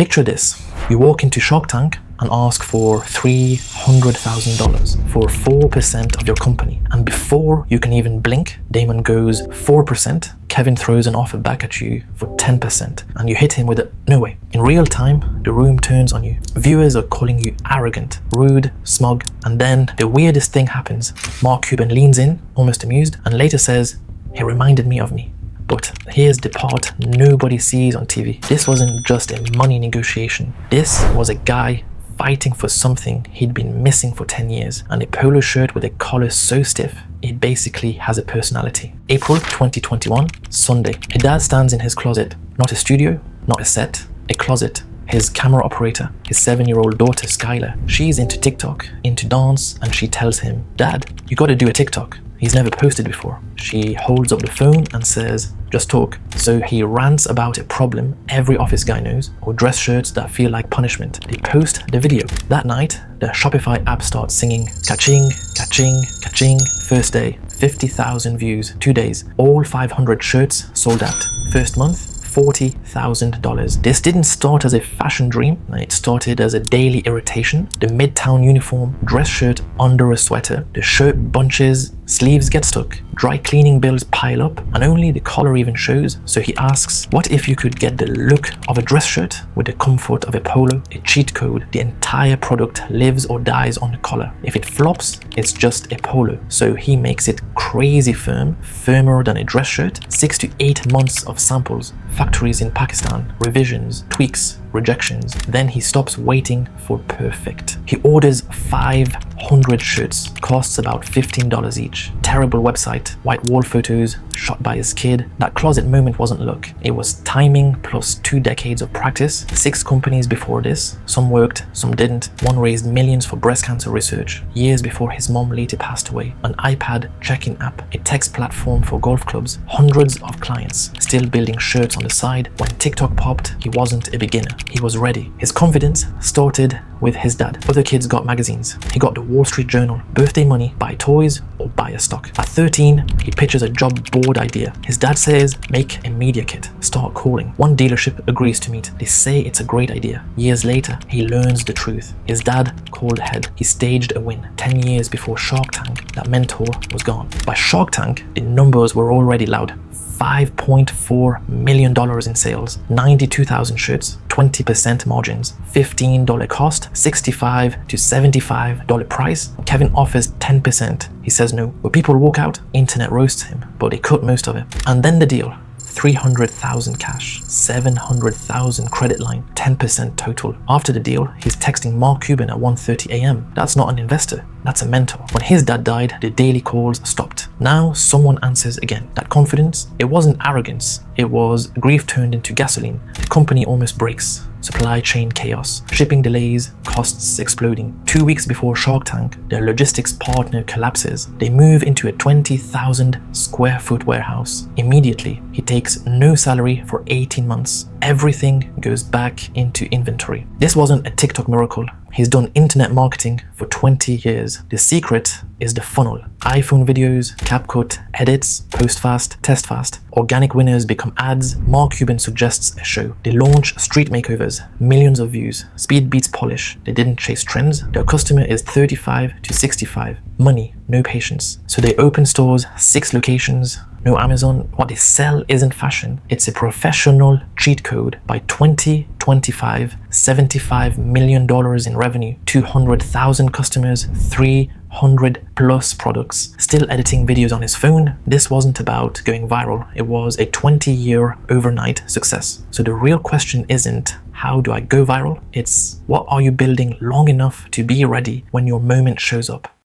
Picture this. You walk into Shark Tank and ask for $300,000 for 4% of your company. And before you can even blink, Damon goes 4%. Kevin throws an offer back at you for 10%. And you hit him with a no way. In real time, the room turns on you. Viewers are calling you arrogant, rude, smug. And then the weirdest thing happens. Mark Cuban leans in, almost amused, and later says, "He reminded me of me." But here's the part nobody sees on TV. This wasn't just a money negotiation. This was a guy fighting for something he'd been missing for 10 years, and a polo shirt with a collar so stiff, it basically has a personality. April 2021, Sunday. A dad stands in his closet. Not a studio, not a set, a closet. His camera operator, his 7-year-old daughter Skylar. She's into TikTok, into dance, and she tells him, "Dad, you gotta do a TikTok." He's never posted before. She holds up the phone and says, "Just talk." So he rants about a problem every office guy knows, or dress shirts that feel like punishment. They post the video. That night, the Shopify app starts singing, "Ka-ching, ka-ching, ka-ching." First day, 50,000 views, 2 days. All 500 shirts sold out. First month, $40,000. This didn't start as a fashion dream. It started as a daily irritation. The Midtown uniform, dress shirt under a sweater, the shirt bunches, sleeves get stuck, dry cleaning bills pile up, and only the collar even shows. So he asks, what if you could get the look of a dress shirt with the comfort of a polo, a cheat code? The entire product lives or dies on the collar. If it flops, it's just a polo. So he makes it crazy firm, firmer than a dress shirt. 6 to 8 months of samples, factories in Pakistan, revisions, tweaks, rejections. Then he stops waiting for perfect. He orders 500 shirts, costs about $15 each. Terrible website, white wall photos, shot by his kid. That closet moment wasn't luck. It was timing plus 2 decades of practice. 6 companies before this. Some worked, some didn't. One raised millions for breast cancer research. Years before his mom later passed away. An iPad check-in app, a text platform for golf clubs. Hundreds of clients, still building shirts on the side. When TikTok popped, he wasn't a beginner. He was ready. His confidence started with his dad. Other kids got magazines. He got the Wall Street Journal, birthday money, buy toys or buy a stock. At 13, he pitches a job board idea. His dad says, make a media kit, start calling. One dealership agrees to meet. They say it's a great idea. Years later, he learns the truth. His dad called ahead. He staged a win. 10 years before Shark Tank, that mentor was gone. By Shark Tank, the numbers were already loud. $5.4 million in sales, 92,000 shirts, 20% margins, $15 cost, $65 to $75 price. Kevin offers 10%. He says no. But people walk out, internet roasts him, but they cut most of it. And then the deal. 300,000 cash, 700,000 credit line, 10% total. After the deal, he's texting Mark Cuban at 1:30 a.m. That's not an investor, that's a mentor. When his dad died, the daily calls stopped. Now someone answers again. That confidence, it wasn't arrogance, it was grief turned into gasoline. The company almost breaks. Supply chain chaos, shipping delays, costs exploding. 2 weeks before Shark Tank, their logistics partner collapses. They move into a 20,000 square foot warehouse. Immediately, he takes no salary for 18 months. Everything goes back into inventory. This wasn't a TikTok miracle. He's done internet marketing for 20 years. The secret is the funnel. iPhone videos, CapCut, edits, post fast, test fast. Organic winners become ads. Mark Cuban suggests a show. They launch street makeovers, millions of views. Speed beats polish. They didn't chase trends. Their customer is 35 to 65. Money, no patience. So they open stores, 6 locations, no Amazon. What they sell isn't fashion. It's a professional cheat code. By 2025, $75 million in revenue, 200,000 customers, 300 plus products. Still editing videos on his phone. This wasn't about going viral. It was a 20-year overnight success. So the real question isn't, how do I go viral? It's, what are you building long enough to be ready when your moment shows up?